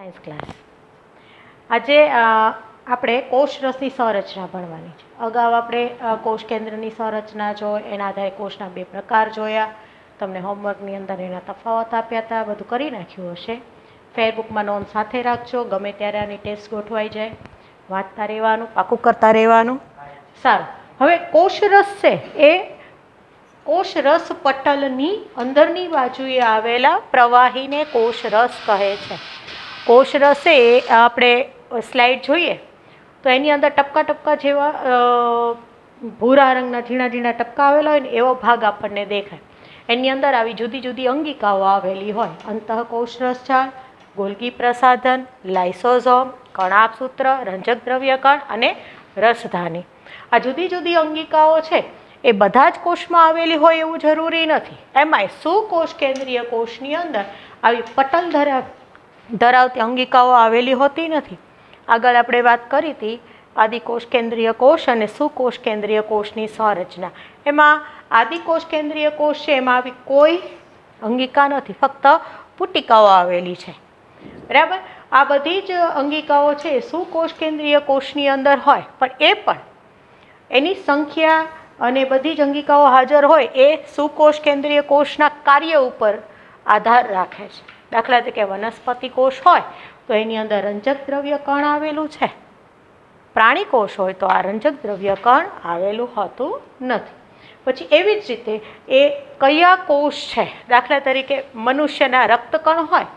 Science class. આજે આપણે કોષરસની સંરચના ભણવાની છે. અગાઉ આપણે કોષ કેન્દ્રની સંરચના જોઈ, એના આધારે કોષના બે પ્રકાર જોયા. તમને હોમવર્કની અંદર એના તફાવત આપ્યા હતા, બધું કરી નાખ્યું હશે. ફેરબુકમાં નોંધ સાથે રાખજો, ગમે ત્યારે આની ટેસ્ટ ગોઠવાઈ જાય, વાંચતા રહેવાનું, પાકું કરતા રહેવાનું. સારું, હવે કોષરસ છે એ કોષરસ પટલની અંદરની બાજુએ આવેલા પ્રવાહીને કોષરસ કહે છે. કોષરસ એ આપણે સ્લાઇડ જોઈએ તો એની અંદર ટપકા ટપકા જેવા ભૂરા રંગના ઝીણા ઝીણા ટપકા આવેલા હોય ને એવો ભાગ આપણને દેખાય. એની અંદર આવી જુદી જુદી અંગિકાઓ આવેલી હોય. અંતઃકોષરસ છાલ, ગોલ્ગી પ્રસાધન, લાઇસોઝોમ, કણાભસૂત્ર, રંજક દ્રવ્ય કણ અને રસધાની. આ જુદી જુદી અંગિકાઓ છે એ બધા જ કોષમાં આવેલી હોય એવું જરૂરી નથી. એમાંય સુકોષ કેન્દ્રીય કોષની અંદર આવી પટલ ધરાવતી અંગિકાઓ આવેલી હોતી નથી. આગળ આપણે વાત કરી હતી આદિકોષ કેન્દ્રીય કોષ અને સુકોષ કેન્દ્રીય કોષની સંરચના. એમાં આદિકોષ કેન્દ્રીય કોષ છે એમાં આવી કોઈ અંગિકા નથી, ફક્ત પુટિકાઓ આવેલી છે. બરાબર, આ બધી જ અંગિકાઓ છે સુકોષ કેન્દ્રીય કોષની અંદર હોય, પણ એ પણ એની સંખ્યા અને બધી જ અંગિકાઓ હાજર હોય એ સુકોષ કેન્દ્રીય કોષના કાર્ય ઉપર આધાર રાખે છે. દાખલા તરીકે વનસ્પતિ કોષ હોય તો એની અંદર રંજક દ્રવ્ય કણ આવેલું છે. પ્રાણી કોષ હોય તો આ રંજક દ્રવ્ય કણ આવેલું હોતું નથી. પછી એવી જ રીતે એ કયા કોષ છે, દાખલા તરીકે મનુષ્યના રક્તકણ હોય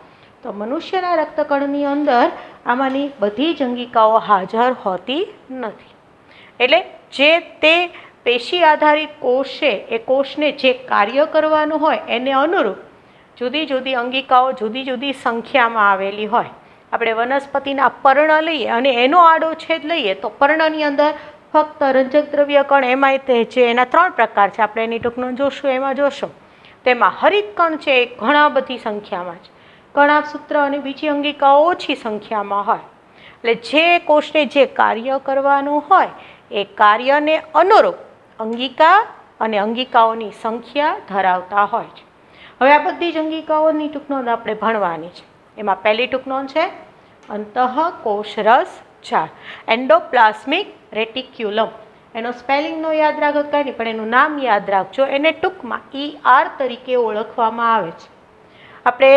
તો મનુષ્યના રક્તકણની અંદર આમાંની બધી જ અંગિકાઓ હાજર હોતી નથી. એટલે જે તે પેશી આધારિત કોષ છે એ કોષને જે કાર્ય કરવાનું હોય એને અનુરૂપ જુદી જુદી અંગિકાઓ જુદી જુદી સંખ્યામાં આવેલી હોય. આપણે વનસ્પતિના પર્ણ લઈએ અને એનો આડોછેદ લઈએ તો પર્ણની અંદર ફક્ત રંજક દ્રવ્ય કણ એમાંય તે છે એના 3 પ્રકાર છે. આપણે એની ટૂંકમાં જોશું, એમાં જોશું. તેમાં હરિત કણ છે એ ઘણા બધી સંખ્યામાં છે. કણાભસૂત્ર અને બીજી અંગિકાઓ ઓછી સંખ્યામાં હોય. એટલે જે કોષને જે કાર્ય કરવાનું હોય એ કાર્યને અનુરૂપ અંગિકા અને અંગિકાઓની સંખ્યા ધરાવતા હોય છે. હવે આ બધી જ અંગિકાઓની ટૂંકનોંધ આપણે ભણવાની છે. એમાં પહેલી ટૂંકનોંધ છે અંતઃકોષરસ છાલ, એન્ડોપ્લાસ્મિક રેટિક્યુલમ. એનો સ્પેલિંગનો યાદ રાખો કંઈ નહીં, પણ એનું નામ યાદ રાખજો. એને ટૂંકમાં ER તરીકે ઓળખવામાં આવે છે. આપણે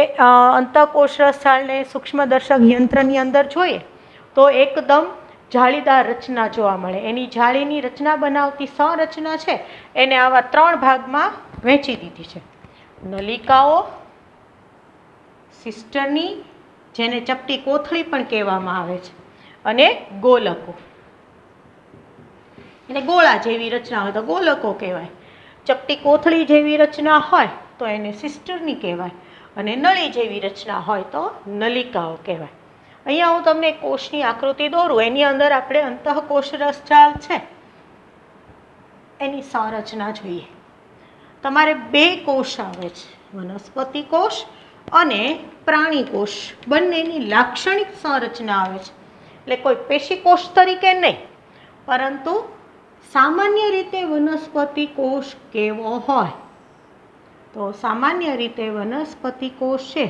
અંતઃકોષરસ છાલને સૂક્ષ્મદર્શક યંત્રની અંદર જોઈએ તો એકદમ જાળીદાર રચના જોવા મળે. એની જાળીની રચના બનાવતી સંરચના છે એને આવા 3 ભાગમાં વહેંચી દીધી છે. નલિકાઓ, સિસ્ટર્ની જેને ચપટી કોથળી પણ કહેવામાં આવે છે, અને ગોલકો. એને ગોળા જેવી રચના હોય તો ગોલકો કહેવાય. ચપટી કોથળી જેવી રચના હોય તો એને સિસ્ટર્ની કહેવાય, અને નળી જેવી રચના હોય તો નલિકાઓ કહેવાય. અહીંયા હું તમને કોષની આકૃતિ દોરું. એની અંદર આપણે અંતઃકોષરસ છાલ છે એની સંરચના જોઈએ. તમારે 2 કોષ આવે છે, વનસ્પતિ કોષ અને પ્રાણી કોષ. બંનેની લાક્ષણિક સંરચના આવે છે. એટલે કોઈ પેશી કોષ તરીકે નહીં, પરંતુ સામાન્ય રીતે વનસ્પતિ કોષ કેવો હોય તો સામાન્ય રીતે વનસ્પતિ કોષ છે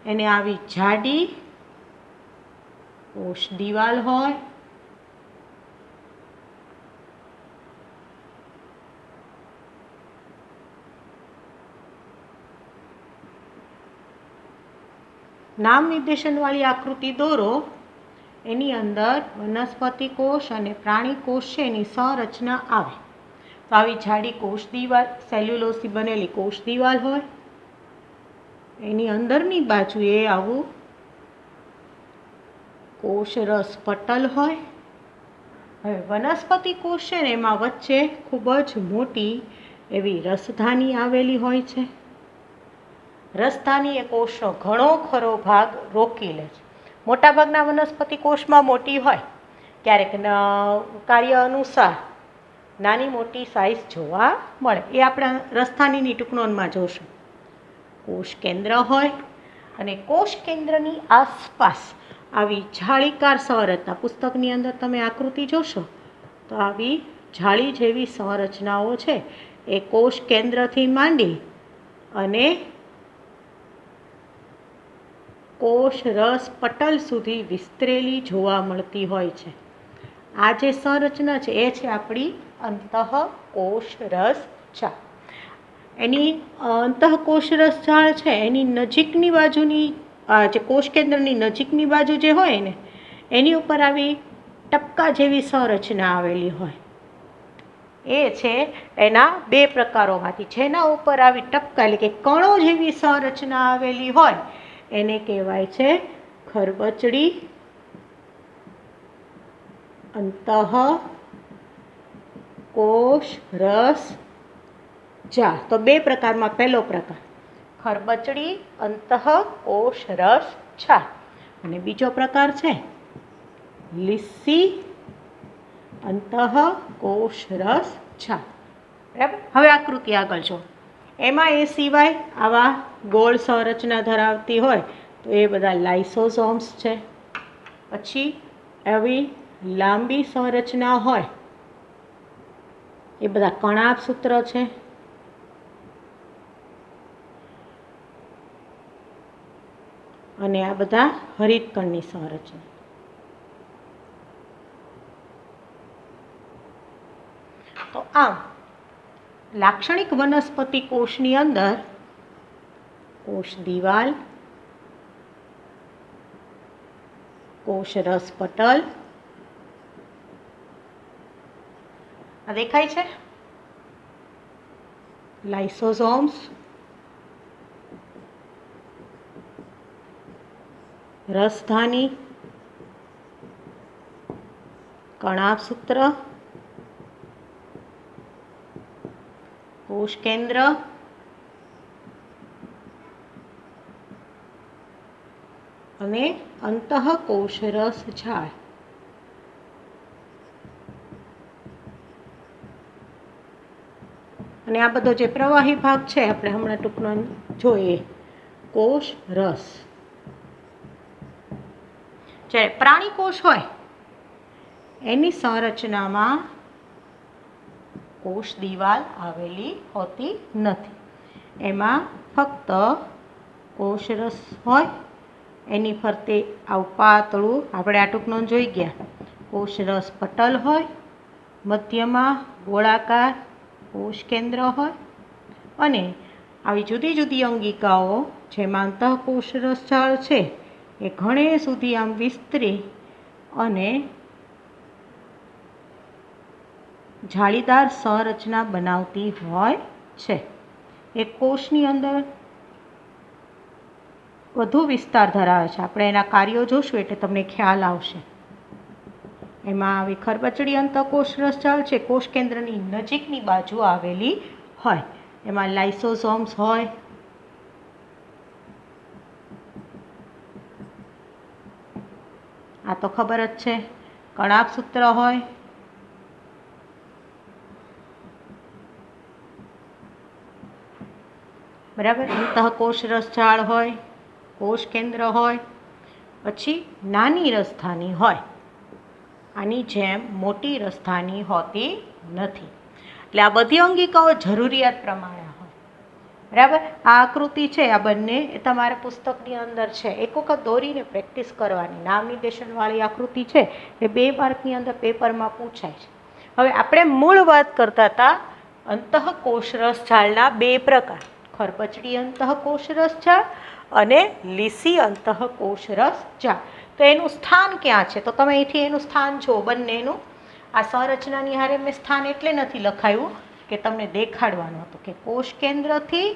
એને આવી જાડી કોષ દિવાલ હોય, નામ નિર્દેશનવાળી આકૃતિ દોરો. એની અંદર વનસ્પતિ કોષ અને પ્રાણી કોષ છે એની સંરચના આવે. તો આવી જાડી કોષ દિવાલ, સેલ્યુલોસથી બનેલી કોષ દિવાલ હોય. એની અંદરની બાજુએ આવું કોષરસ પટલ હોય. હવે વનસ્પતિ કોષ છે ને એમાં વચ્ચે ખૂબ જ મોટી એવી રસધાની આવેલી હોય છે. રસધાની એ કોષનો ઘણો ખરો ભાગ રોકી લે છે. મોટાભાગના વનસ્પતિ કોષમાં મોટી હોય, ક્યારેક કાર્ય અનુસાર નાની મોટી સાઇઝ જોવા મળે. એ આપણે રસધાનીની ટૂંકનોંધમાં જોશું. કોષ કેન્દ્ર હોય અને કોષ કેન્દ્રની આસપાસ આવી જાળીકાર સંરચના. પુસ્તકની અંદર તમે આકૃતિ જોશો તો આવી જાળી જેવી સંરચનાઓ છે એ કોષ કેન્દ્રથી માંડી અને કોષ રસ પટલ સુધી વિસ્તરેલી જોવા મળતી હોય છે. આ જે સંરચના છે એ છે આપણી અંતઃકોષ રસ જાળ. એની અંતઃકોષ રસ જાળ છે એની નજીકની બાજુની જે કોષ કેન્દ્રની નજીકની બાજુ જે હોય ને એની ઉપર આવી ટપકા જેવી સંરચના આવેલી હોય. એ છે એના બે પ્રકારોમાંથી. જેના ઉપર આવી ટપકા એટલે કે કણો જેવી સંરચના આવેલી હોય એને કહેવાય છે ખરબચડી અંતઃકોષ રસ જાળ. તો બે પ્રકારમાં પહેલો પ્રકાર ખરબચડી અંતઃકોષ રસ જાળ અને બીજો પ્રકાર છે લીસી અંતઃકોષ રસ જાળ. બરાબર. હવે આકૃતિ આગળ જો. એમાં એ સિવાય આવા ગોળ સંરચના ધરાવતી હોય તો એ બધા લાઇસોસોમ્સ છે. પછી આવી લાંબી સંરચના હોય એ બધા કણાભસૂત્ર છે. અને આ બધા હરિતકણની સંરચના. તો આમ લાક્ષણિક વનસ્પતિ કોષની અંદર કોષ દિવાલ, કોષ રસ પટલ આ દેખાય છે, લાઇસોસોમ્સ, રસધાની, કણાભસૂત્ર, કોષ કેન્દ્ર અને અંતઃકોષ રસ જાળ. અને આ બધો જે પ્રવાહી ભાગ છે આપણે હમણાં ટૂંકમાં જોઈએ કોષ રસ. જ્યારે પ્રાણી કોષ હોય એની સંરચનામાં કોષ દિવાલ આવેલી હોતી નથી. એમાં ફક્ત કોષ રસ હોય, એની ફરતે આવું પાતળું આપણે આ ટૂંકનું જોઈ ગયા કોષ રસ પટલ હોય, મધ્યમાં ગોળાકાર કોષ કેન્દ્ર હોય અને આવી જુદી જુદી અંગિકાઓ જેમાં અંતઃકોષ રસ જાળ છે એ ઘણે સુધી આમ વિસ્તરી અને જાળીદાર સંરચના બનાવતી હોય છે. એ કોષની અંદર વધુ વિસ્તાર ધરાવે છે. આપણે એના કાર્યો જોશું એટલે તમને ખ્યાલ આવશે. એમાં આવી ખરબચડી અંતઃકોષ રસ જાળ છે કોષ કેન્દ્રની નજીકની બાજુ આવેલી હોય. એમાં લાઇસોસોમ્સ હોય, આ તો ખબર જ છે, કણાભસૂત્ર હોય, બરાબર, અંતઃકોષ રસ જાળ હોય, કોષ કેન્દ્ર હોય, પછી નાની રસધાની હોય. આની જેમ મોટી રસધાની હોતી નથી. એટલે આ બધી અંગિકાઓ જરૂરિયાત પ્રમાણે હોય. બરાબર. આ આકૃતિ છે આ બંને એ તમારા પુસ્તકની અંદર છે. એક વખત દોરીને પ્રેક્ટિસ કરવાની. નામ નિર્દેશનવાળી આકૃતિ છે એ 2 માર્કની અંદર પેપરમાં પૂછાય છે. હવે આપણે મૂળ વાત કરતા હતા અંતઃકોષ રસ જાળના 2 પ્રકાર, ખરબચડી અંતઃકોષ રસ જાળ અને લીસી અંતઃકોષ રસ જાળ. તો એનું સ્થાન ક્યાં છે? તો તમે અહીંથી એનું સ્થાન જુઓ બંનેનું. આ સંરચનાની હારે મેં સ્થાન એટલે નથી લખાયું કે તમને દેખાડવાનું હતું કે કોષ કેન્દ્રથી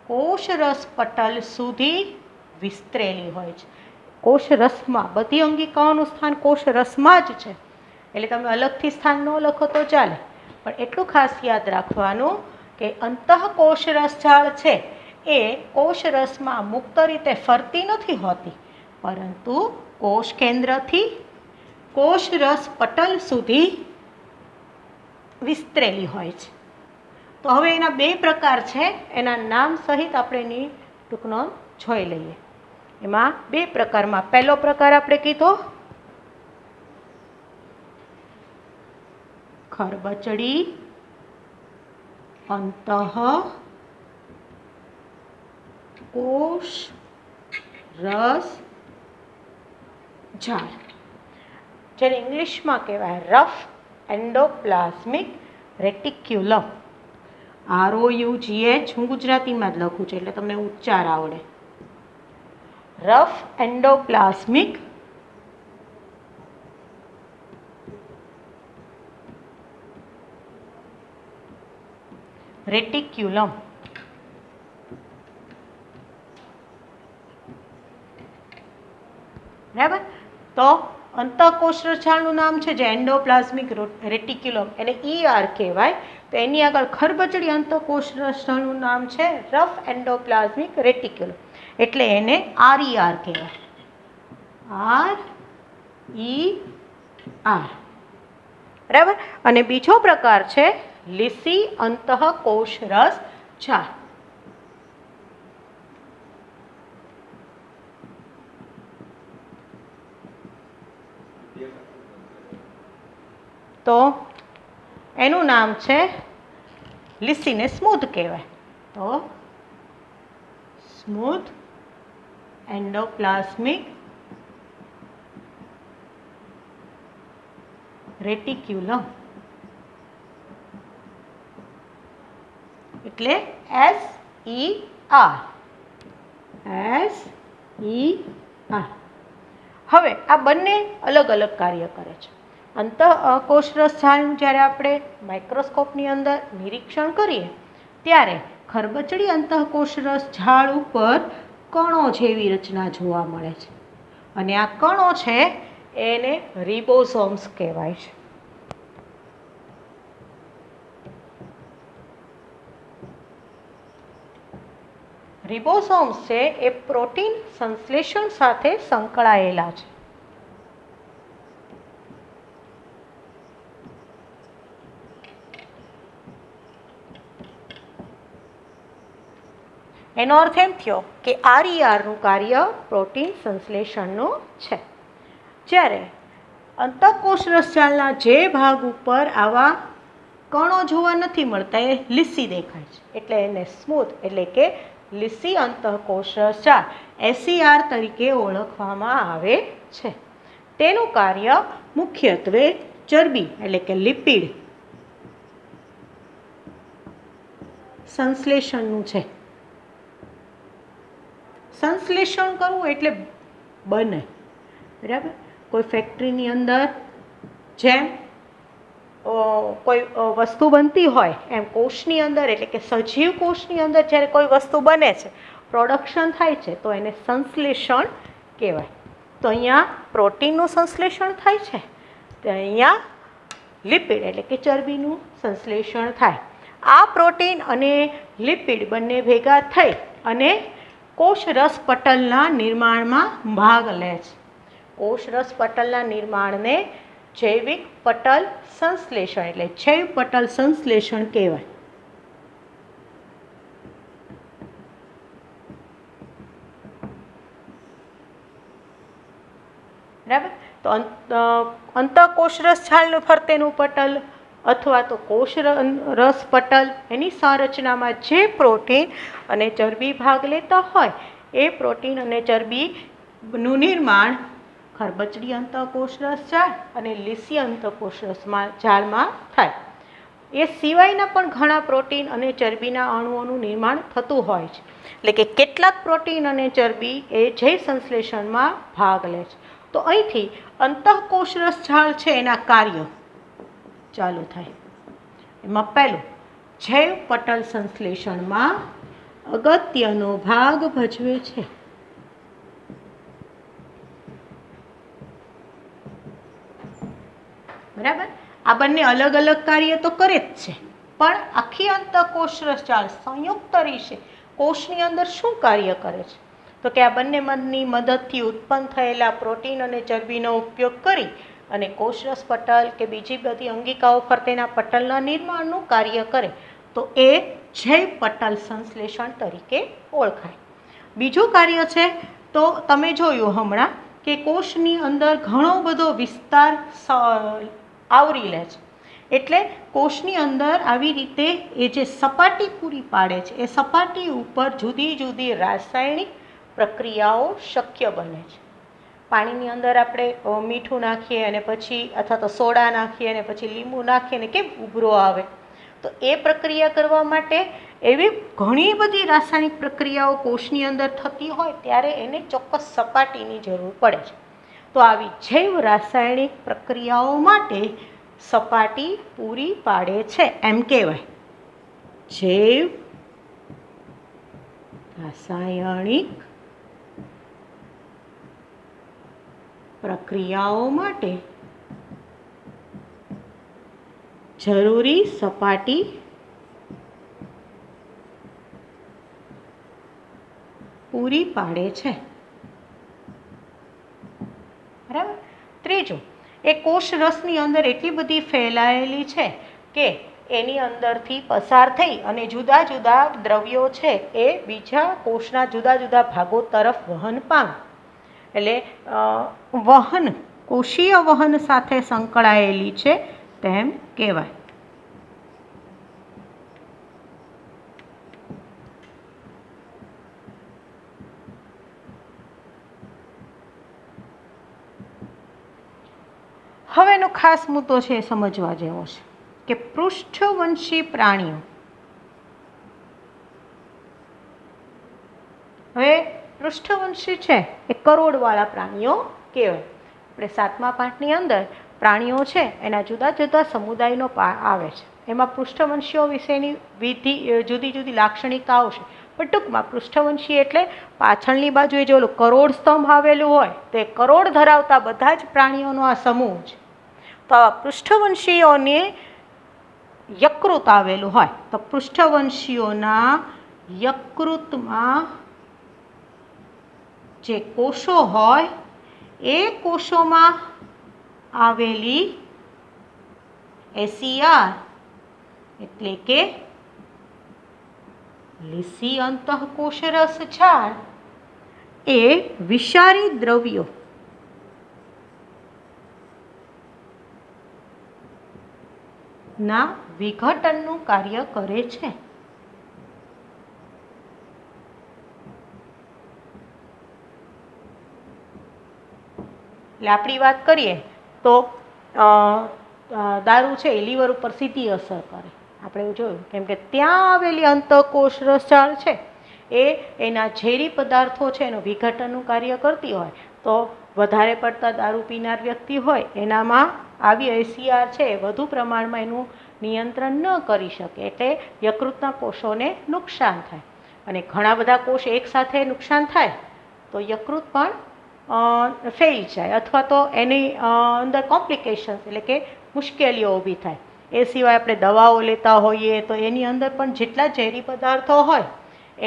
કોષ રસ પટલ સુધી વિસ્તરેલી હોય છે. કોષ રસમાં બધી અંગિકાઓનું સ્થાન કોષ રસમાં જ છે. એટલે તમે અલગથી સ્થાન ન લખો તો ચાલે, પણ એટલું ખાસ યાદ રાખવાનું કે અંતઃકોષ રસ જાળ છે એ કોષ રસમાં મુક્ત રીતે ફરતી નથી હોતી, પરંતુ કોષ કેન્દ્રથી કોષ રસ પટલ સુધી વિસ્તરેલી હોય છે. તો હવે એના 2 પ્રકાર છે, એના નામ સહિત આપણે એની ટૂંકનો જોઈ લઈએ. એમાં 2 પ્રકારમાં પહેલો પ્રકાર આપણે કીધો ખરબચડી અંતઃકોષ રસ ઝાડ, જેને ઇંગ્લિશમાં કહેવાય રફ એન્ડોપ્લાઝમિક રેટિક્યુલમ. ROUGH હું ગુજરાતીમાં જ લખું છું એટલે તમને ઉચ્ચાર આવડે. Rough endoplasmic reticulum. બરાબર. તો અંતઃકોષરસ ઝાડનું નામ છે જે એન્ડોપ્લાઝમિક રેટિક્યુલમ, એને ER કહેવાય. તો એની આગળ ખરબચડી અંતઃકોષરસ ઝાડનું નામ છે રફ એન્ડોપ્લાઝમિક રેટિક્યુલમ, એટલે એને RER કહેવાય. RER. બરાબર. અને બીજો પ્રકાર છે લીસી અંતઃકોષરસ ઝાડ. તો એનું નામ છે લીસીને સ્મૂધ કહેવાય. તો સ્મૂધ એન્ડોપ્લાઝમિક રેટિક્યુલમ, એટલે SER. હવે આ બંને અલગ અલગ કાર્ય કરે છે. અંતઃકોષરસ ઝાડ જ્યારે આપણે માઇક્રોસ્કોપની અંદર નિરીક્ષણ કરીએ ત્યારે ખરબચડી અંતઃકોષરસ ઝાડ ઉપર કણો જેવી રચના જોવા મળે છે, અને આ કણો છે એને રિબોસોમ્સ કહેવાય છે. રિબોસોમ્સ છે એ પ્રોટીન સંશ્લેષણ સાથે સંકળાયેલા છે. એનો અર્થ એમ થયો કે RERનું કાર્ય પ્રોટીન સંશ્લેષણનું છે. જ્યારે અંતઃકોષરસ ઝાડના જે ભાગ ઉપર આવા કણો જોવા નથી મળતા એ લીસી દેખાય છે, એટલે એને સ્મૂથ એટલે કે લીસી અંતઃકોષરસ ઝાડ SER તરીકે ઓળખવામાં આવે છે. તેનું કાર્ય મુખ્યત્વે ચરબી એટલે કે લિપિડ સંશ્લેષણનું છે. સંશ્લેષણ કરવું એટલે બને. બરાબર. કોઈ ફેક્ટરીની અંદર જેમ કોઈ વસ્તુ બનતી હોય એમ કોષની અંદર એટલે કે સજીવ કોષની અંદર જ્યારે કોઈ વસ્તુ બને છે, પ્રોડક્શન થાય છે, તો એને સંશ્લેષણ કહેવાય. તો અહીંયા પ્રોટીનનું સંશ્લેષણ થાય છે, તો અહીંયા લિપિડ એટલે કે ચરબીનું સંશ્લેષણ થાય. આ પ્રોટીન અને લિપિડ બંને ભેગા થઈ અને કોષરસ પટલના નિર્માણમાં ભાગ લે છે. કોષરસ પટલના નિર્માણને જૈવિક પટલ સંશ્લેષણ એટલે જૈવ પટલ સંશ્લેષણ કહેવાય. બરાબર. તો અંતઃકોષરસ ઝાડનું ફરતેનું પટલ અથવા તો કોષરસ પટલ એની સંરચનામાં જે પ્રોટીન અને ચરબી ભાગ લેતા હોય એ પ્રોટીન અને ચરબીનું નિર્માણ ખરબચડી અંતઃકોષરસ ઝાડ અને લીસી અંતઃકોષરસ ઝાડમાં થાય. એ સિવાયના પણ ઘણા પ્રોટીન અને ચરબીના અણુઓનું નિર્માણ થતું હોય છે. એટલે કે કેટલાક પ્રોટીન અને ચરબી એ જૈવ સંશ્લેષણમાં ભાગ લે છે. તો અહીંથી અંતઃકોષરસ ઝાડ છે એના કાર્ય ચાલુ થાય. એમાં પહેલું જૈવ પટલ સંશ્લેષણમાં અગત્યનો ભાગ ભજવે છે. બરાબર. આ બંને અલગ અલગ કાર્ય તો કરે જ છે, પણ આખી અંતઃકોષરસ ઝાડ સંયુક્ત રીતે કોષની અંદર શું કાર્ય કરે છે? તો કે આ બંનેની મદદથી ઉત્પન્ન થયેલા પ્રોટીન અને ચરબીનો ઉપયોગ કરી અને કોષરસ પટલ કે બીજી બધી અંગિકાઓ ફરતેના પટલના નિર્માણનું કાર્ય કરે, તો એ જૈવ પટલ સંશ્લેષણ તરીકે ઓળખાય. બીજું કાર્ય છે તો તમે જોયું હમણાં કે કોષની અંદર ઘણો બધો વિસ્તાર આવરી લે છે, એટલે કોષની અંદર આવી રીતે એ જે સપાટી પૂરી પાડે છે એ સપાટી ઉપર જુદી જુદી રાસાયણિક પ્રક્રિયાઓ શક્ય બને છે. પાણીની અંદર આપણે મીઠું નાખીએ અને પછી અથવા તો સોડા નાખીએ અને પછી લીંબુ નાખીએ ને કેમ ઉભરો આવે, તો એ પ્રક્રિયા કરવા માટે એવી ઘણી બધી રાસાયણિક પ્રક્રિયાઓ કોષની અંદર થતી હોય ત્યારે એને ચોક્કસ સપાટીની જરૂર પડે છે. તો આવી જૈવ રાસાયણિક પ્રક્રિયાઓ માટે સપાટી પૂરી પાડે છે એમ કહેવાય. જૈવ રાસાયણિક પ્રક્રિયાઓ માટે જરૂરી સપાટી પૂરી પાડે છે. બરાબર. ત્રીજું, એ કોષરસની અંદર એટલી બધી ફેલાયેલી છે કે એની અંદરથી પસાર થઈ અને જુદા જુદા દ્રવ્યો છે એ બીજા કોષના જુદા જુદા ભાગો તરફ વહન પામે. એટલે વહન, કોષીય વહન સાથે સંકળાયેલી છે તેમ કહેવાય. હવે એનો ખાસ મુદ્દો છે એ સમજવા જેવો છે કે પૃષ્ઠવંશી પ્રાણીઓ. હવે પૃષ્ઠવંશી છે એ કરોડવાળા પ્રાણીઓ કહેવાય. આપણે 7મા પાઠની અંદર પ્રાણીઓ છે એના જુદા જુદા સમુદાયનો આવે છે. એમાં પૃષ્ઠવંશીઓ વિશેની જુદી જુદી લાક્ષણિકતાઓ છે. પણ ટૂંકમાં પૃષ્ઠવંશી એટલે પાછળની બાજુએ જો કરોડ સ્તંભ આવેલું હોય તે કરોડ ધરાવતા બધા જ પ્રાણીઓનો આ સમૂહ છે. તો આવા પૃષ્ઠવંશીઓને યકૃત આવેલું હોય તો પૃષ્ઠવંશીઓના યકૃતમાં જે કોષો હોય એ કોષોમાં આવેલી એસીઆર એટલે કે લીસી અંતઃકોષરસ છાલ એ વિષારી દ્રવ્યો ના વિઘટનનું કાર્ય કરે છે. એટલે આપણી વાત કરીએ તો દારૂ છે એ લીવર ઉપર સીધી અસર કરે. આપણે એવું જોયું કેમ કે ત્યાં આવેલી અંતઃકોષ રસાળ છે એ એના ઝેરી પદાર્થો છે એનું વિઘટનનું કાર્ય કરતી હોય તો વધારે પડતા દારૂ પીનાર વ્યક્તિ હોય એનામાં આવી એસીઆર છે એ વધુ પ્રમાણમાં એનું નિયંત્રણ ન કરી શકે એટલે યકૃતના કોષોને નુકસાન થાય. અને ઘણા બધા કોષ એકસાથે નુકસાન થાય તો યકૃત પણ ફેલ જાય અથવા તો એની અંદર કોમ્પ્લિકેશન્સ એટલે કે મુશ્કેલીઓ ઊભી થાય. એ સિવાય આપણે દવાઓ લેતા હોઈએ તો એની અંદર પણ જેટલા ઝેરી પદાર્થો હોય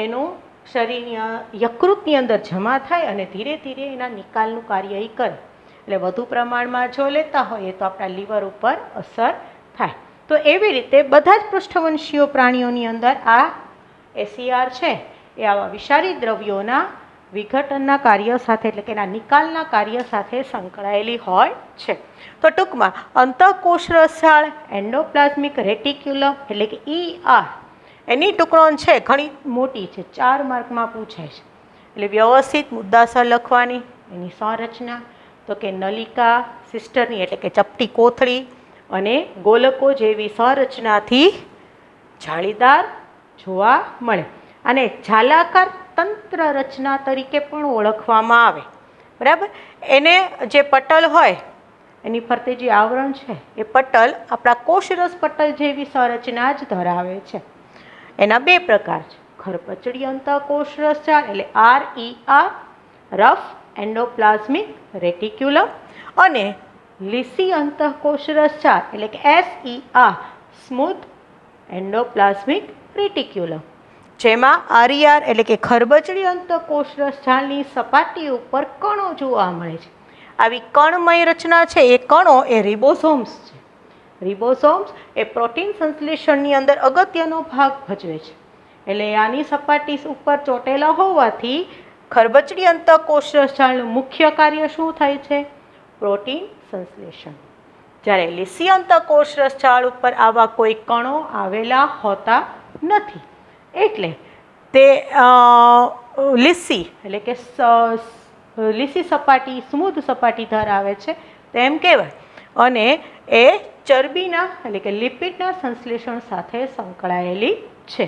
એનું શરીરની યકૃતની અંદર જમા થાય અને ધીરે ધીરે એના નિકાલનું કાર્ય એ કરે. એટલે વધુ પ્રમાણમાં જો લેતા હોઈએ તો આપણા લીવર ઉપર અસર થાય. તો એવી રીતે બધા જ પૃષ્ઠવંશીય પ્રાણીઓની અંદર આ એસીઆર છે એ આવા વિષારી દ્રવ્યોના વિઘટનના કાર્ય સાથે એટલે કે એના નિકાલના કાર્ય સાથે સંકળાયેલી હોય છે. તો ટૂંકમાં અંતઃકોષ રસાળ એન્ડોપ્લાઝમિક રેટિક્યુલમ એટલે કે ER એની ટુકડો છે ઘણી મોટી છે, 4 માર્કમાં પૂછાય છે. એટલે વ્યવસ્થિત મુદ્દાસર લખવાની. એની સંરચના તો કે નલિકા સિસ્ટરની એટલે કે ચપટી કોથળી અને ગોલકો જેવી સંરચનાથી જાળીદાર જોવા મળે અને ઝાલાકાર તંત્ર રચના તરીકે પણ ઓળખવામાં આવે. બરાબર. એને જે પટલ હોય એની ફરતે જે આવરણ છે એ પટલ આપણા કોષરસ પટલ જેવી સંરચના જ ધરાવે છે. એના 2 પ્રકાર છે, ખરપચડી અંતઃકોષ રસાળ એટલે RER રફ એન્ડોપ્લાઝમિક રેટિક્યુલમ અને લીસી અંતઃકોષ રસાળ એટલે કે SER સ્મૂથ એન્ડોપ્લાઝમિક રેટિક્યુલમ જેમાં RER એટલે કે ખરબચડી અંતઃકોષ રસાળની સપાટી ઉપર કણો જોવા મળે છે. આવી કણમય રચના છે એ કણો એ રિબોસોમ્સ છે. રિબોસોમ્સ એ પ્રોટીન સંશ્લેષણની અંદર અગત્યનો ભાગ ભજવે છે. એટલે આની સપાટી ઉપર ચોટેલા હોવાથી ખરબચડી અંતઃકોષ રસાળનું મુખ્ય કાર્ય શું થાય છે? પ્રોટીન સંશ્લેષણ. જ્યારે લીસી અંતઃકોષ રસાળ ઉપર આવા કોઈ કણો આવેલા હોતા નથી એટલે તે લીસી એટલે કે લીસી સપાટી, સ્મૂધ સપાટી ધરાવે છે તેમ કહેવાય. અને એ ચરબીના એટલે કે લિપિડના સંશ્લેષણ સાથે સંકળાયેલી છે.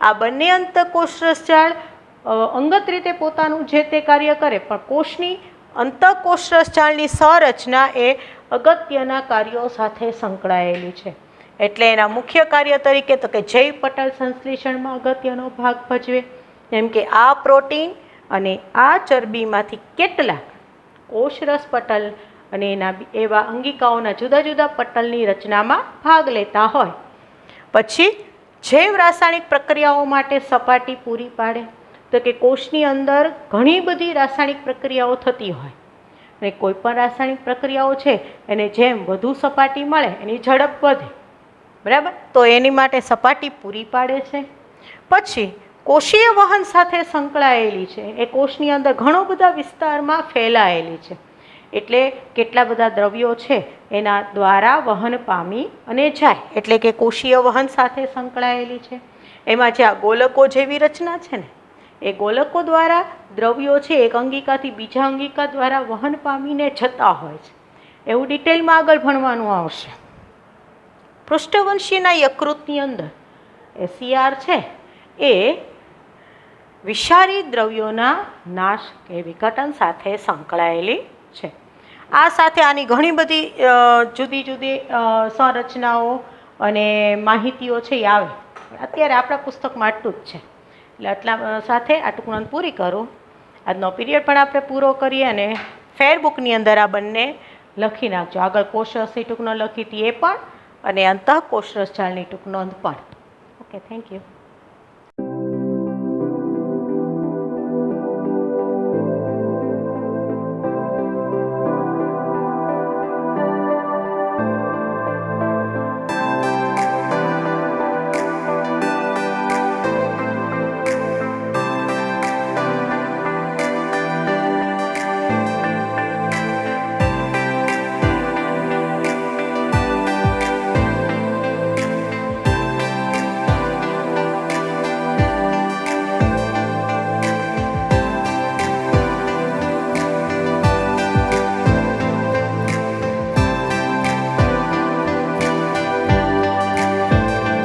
આ બંને અંતઃકોષરસ જાળ અંગત રીતે પોતાનું જે તે કાર્ય કરે, પણ કોષની અંતઃકોષરસ જાળની સંરચના એ અગત્યના કાર્યો સાથે સંકળાયેલી છે. એટલે એના મુખ્ય કાર્ય તરીકે તો કે જૈવ પટલ સંશ્લેષણમાં અગત્યનો ભાગ ભજવે. જેમ કે આ પ્રોટીન અને આ ચરબીમાંથી કેટલાક કોષરસ પટલ અને એના એવા અંગિકાઓના જુદા જુદા પટલની રચનામાં ભાગ લેતા હોય. પછી જૈવ રાસાયણિક પ્રક્રિયાઓ માટે સપાટી પૂરી પાડે. તો કે કોષની અંદર ઘણી બધી રાસાયણિક પ્રક્રિયાઓ થતી હોય અને કોઈ પણ રાસાયણિક પ્રક્રિયાઓ છે એને જેમ વધુ સપાટી મળે એની ઝડપ વધે, બરાબર, તો એની માટે સપાટી પૂરી પાડે છે. પછી કોષીય વહન સાથે સંકળાયેલી છે. એ કોષની અંદર ઘણો બધા વિસ્તારમાં ફેલાયેલી છે. એટલે કેટલા બધા દ્રવ્યો છે એના દ્વારા વહન પામી અને જાય, એટલે કે કોષીય વહન સાથે સંકળાયેલી છે. એમાં જે આ ગોલકો જેવી રચના છે ને, એ ગોલકો દ્વારા દ્રવ્યો છે એક અંગિકાથી બીજા અંગિકા દ્વારા વહન પામીને જતા હોય છે. એવું ડિટેલમાં આગળ ભણવાનું આવશે. પૃષ્ઠવંશીના યકૃતની અંદર એસીઆર છે એ વિષારી દ્રવ્યોના નાશ કે વિઘટન સાથે સંકળાયેલી છે. આ સાથે આની ઘણી બધી જુદી જુદી સંરચનાઓ અને માહિતીઓ છે એ આવે. અત્યારે આપણા પુસ્તકમાં આટલું જ છે, એટલે આટલા સાથે આ ટૂંકનોંધ પૂરી કરું. આજનો પીરિયડ પણ આપણે પૂરો કરીએ અને ફેરબુકની અંદર આ બંને લખી નાખજો. આગળ કોષરસની ટૂંકનોંધ લખી હતી એ પણ અને અંતઃકોષરસ જાળની ટૂંકનોંધ પણ. Okay, thank you.